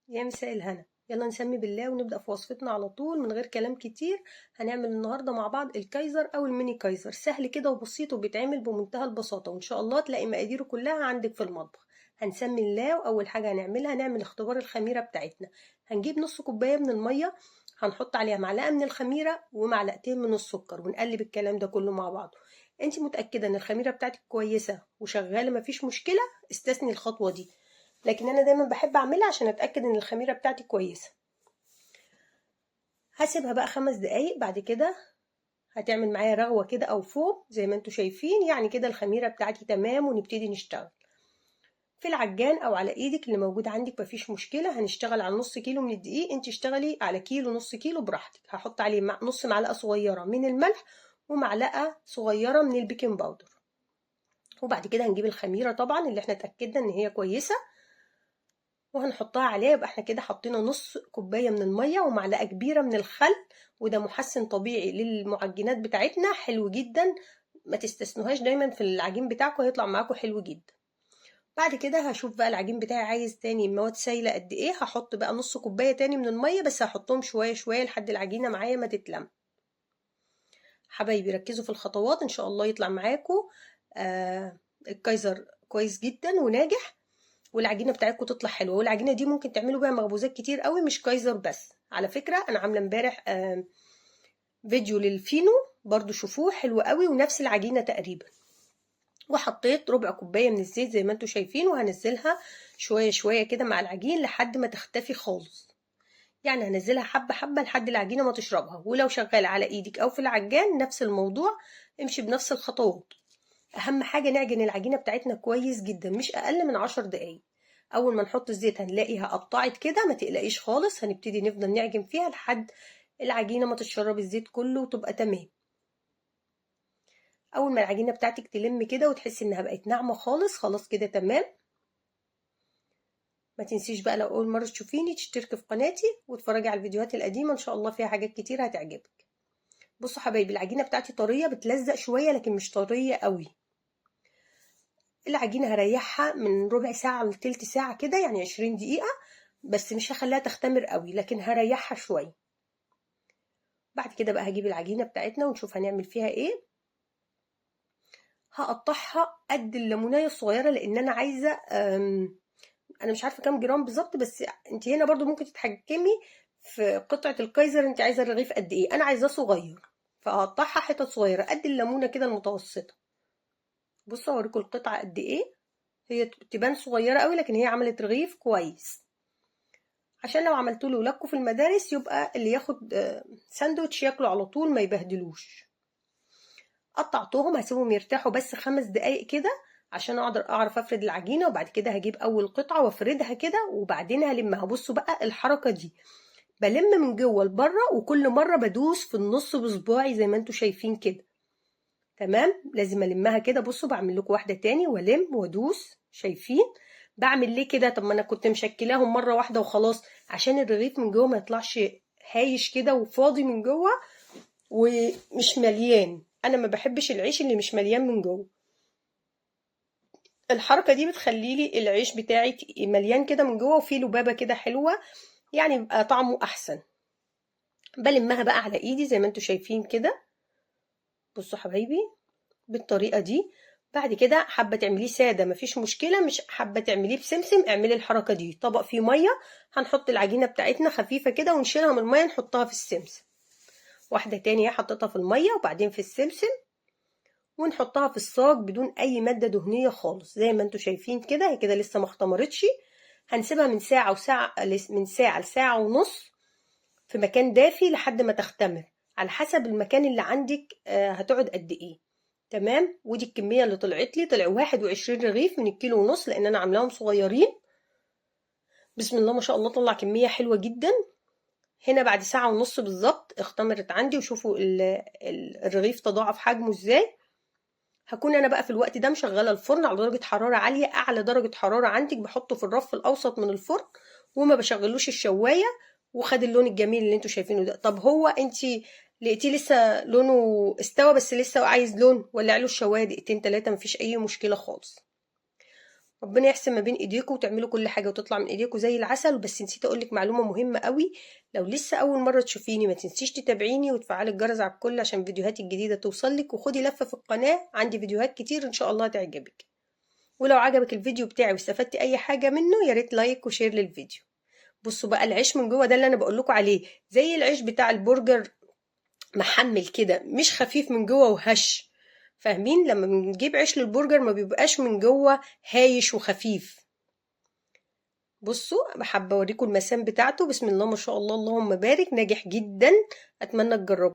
يا مساء الهنا. يلا نسمي بالله ونبدأ في وصفتنا على طول من غير كلام كتير. هنعمل النهاردة مع بعض الكايزر أو الميني كايزر، سهل كده وبسيط وبيتعمل بمنتهى البساطة، وإن شاء الله تلاقي مقاديره كلها عندك في المطبخ. هنسمي الله، وأول حاجة هنعملها نعمل اختبار الخميرة بتاعتنا. هنجيب نص كوباية من المية، هنحط عليها معلقة من الخميرة ومعلقتين من السكر، ونقلب الكلام ده كله مع بعض. انت متأكدة ان الخميرة بتاعتك كويسة وشغالة مفيش مشكلة، استثني الخطوة دي، لكن انا دايما بحب اعملها عشان اتاكد ان الخميره بتاعتي كويسه. هسيبها بقى 5 دقايق، بعد كده هتعمل معايا رغوه كده او فوم زي ما انتوا شايفين، يعني كده الخميره بتاعتي تمام ونبتدي نشتغل. في العجان او على ايدك اللي موجود عندك مفيش مشكله. هنشتغل على نص كيلو من الدقيق، انت اشتغلي على كيلو نص كيلو براحتك. هحط عليه نص معلقه صغيره من الملح ومعلقه صغيره من البيكنج باودر، وبعد كده هنجيب الخميره طبعا اللي احنا اتاكدنا ان هي كويسه وهنحطها عليها. يبقى احنا كده حطينا نص كوباية من المية ومعلقة كبيرة من الخل، وده محسن طبيعي للمعجنات بتاعتنا حلو جدا. ما تستثنوهاش دايما في العجين بتاعكم، هيطلع معاكم حلو جدا. بعد كده هشوف بقى العجين بتاعي عايز تاني مواد سايلة قد ايه، هحط بقى نص كوباية تاني من المية، بس هحطهم شوية شوية لحد العجينة معايا ما تتلم. حبايبي ركزوا في الخطوات ان شاء الله يطلع معاكم الكايزر كويس جدا وناجح، والعجينه بتاعتكم تطلع حلوه. والعجينه دي ممكن تعملوا بيها مخبوزات كتير قوي، مش كايزر بس. على فكره انا عامله امبارح فيديو للفينو برضو، شوفوه حلو قوي ونفس العجينه تقريبا. وحطيت ربع كوبايه من الزيت زي ما انتم شايفين، وهنزلها شويه شويه كده مع العجين لحد ما تختفي خالص. يعني هنزلها حبه حبه لحد العجينه ما تشربها. ولو شغاله على ايدك او في العجان نفس الموضوع، امشي بنفس الخطوات. اهم حاجه نعجن العجينه بتاعتنا كويس جدا، مش اقل من 10 دقايق. اول ما نحط الزيت هنلاقيها قطعت كده، ما تقلقيش خالص، هنبتدي نفضل نعجن فيها لحد العجينه ما تشرب الزيت كله وتبقى تمام. اول ما العجينه بتاعتك تلم كده وتحسي انها بقت ناعمه خالص، خلاص كده تمام. ما تنسيش بقى لو اول مره تشوفيني تشتركي في قناتي وتتفرجي على الفيديوهات القديمه، ان شاء الله فيها حاجات كتير هتعجبك. بصوا حبايبي، العجينه بتاعتي طريه، بتلزق شويه لكن مش طريه قوي. العجينة هريحها من ربع ساعة لتلت ساعة كده، يعني 20 دقيقة، بس مش هخليها تختمر قوي لكن هريحها شوية. بعد كده بقى هجيب العجينة بتاعتنا ونشوف هنعمل فيها ايه. هقطعها قد الليمونية الصغيرة، لان انا عايزة انا مش عارفة كام جرام بالظبط، بس انت هنا برضو ممكن تتحكمي في قطعة الكايزر. انت عايزة الرغيف قد ايه؟ انا عايزاه صغير، فهقطعها حتت صغيرة قد الليمونة كده المتوسطة. بصوا اوريكم القطعة قد ايه. هي تبان صغيرة قوي لكن هي عملت رغيف كويس، عشان لو عملتوا له ولادكم في المدارس يبقى اللي ياخد ساندوتش ياكله على طول ما يبهدلوش. قطعتهم، هسيبهم يرتاحوا بس 5 دقايق كده عشان اقدر اعرف افرد العجينه. وبعد كده هجيب اول قطعه وافردها كده وبعدين هلمها. بصوا بقى الحركه دي، بلم من جوه لبره، وكل مره بدوس في النص بصباعي زي ما انتم شايفين كده. تمام، لازم المها كده. بصوا بعمل لكم واحده تاني والم وادوس، شايفين بعمل ليه كده؟ طب ما انا كنت مشكلاهم مره واحده وخلاص، عشان الرغيف من جوه ما يطلعش هايش كده وفاضي من جوه ومش مليان. انا ما بحبش العيش اللي مش مليان من جوه. الحركه دي بتخلي لي العيش بتاعي مليان كده من جوه وفيه لبابه كده حلوه، يعني بيبقى طعمه احسن. بلمها بقى على ايدي زي ما انتم شايفين كده. بصوا حبايبي بالطريقه دي. بعد كده حابه تعمليه ساده مفيش مشكله، مش حابه تعمليه بسمسم اعملي الحركه دي. طبق فيه ميه، هنحط العجينه بتاعتنا خفيفه كده ونشيلها من الميه نحطها في السمسم. واحده تانية حطيتها في الميه وبعدين في السمسم، ونحطها في الصاج بدون اي ماده دهنيه خالص زي ما انتم شايفين كده. هي كده لسه ما اختمرتش. هنسيبها من ساعه من ساعه لساعه ونص في مكان دافي لحد ما تختمر، على حسب المكان اللي عندك هتقعد قد ايه. تمام، ودي الكميه اللي طلعت لي. طلع 21 رغيف من الكيلو ونص لان انا عاملاهم صغيرين. بسم الله ما شاء الله، طلع كميه حلوه جدا. هنا بعد ساعه ونص بالظبط اختمرت عندي، وشوفوا الرغيف تضاعف حجمه ازاي. هكون انا بقى في الوقت ده مشغله الفرن على درجه حراره عاليه، اعلى درجه حراره عندك بحطه في الرف الاوسط من الفرن وما بشغلوش الشوايه. وخد اللون الجميل اللي انتوا شايفينه ده. طب هو انت لقيتيه لسه لونه استوى بس لسه عايز لون، ولع له الشوايه دقيقتين 3 مفيش اي مشكله خالص. ربنا يحسن ما بين ايديكم وتعملوا كل حاجه وتطلع من ايديكم زي العسل. بس نسيت اقولك معلومه مهمه قوي، لو لسه اول مره تشوفيني ما تنسيش تتابعيني وتفعلي الجرس على الكل عشان فيديوهاتي الجديده توصلك، وخدي لفه في القناه، عندي فيديوهات كتير ان شاء الله تعجبك. ولو عجبك الفيديو بتاعي واستفدتي اي حاجه منه، يا ريت لايك وشير للفيديو. بصوا بقى العيش من جوه ده اللي انا بقول لكم عليه، زي العيش بتاع البرجر، محمل كده، مش خفيف من جوه وهش. فاهمين؟ لما بنجيب عيش للبرجر ما بيبقاش من جوه هايش وخفيف. بصوا حابه اوريكم المسام بتاعته. بسم الله ما شاء الله، اللهم بارك، ناجح جدا. اتمنى تجربوه.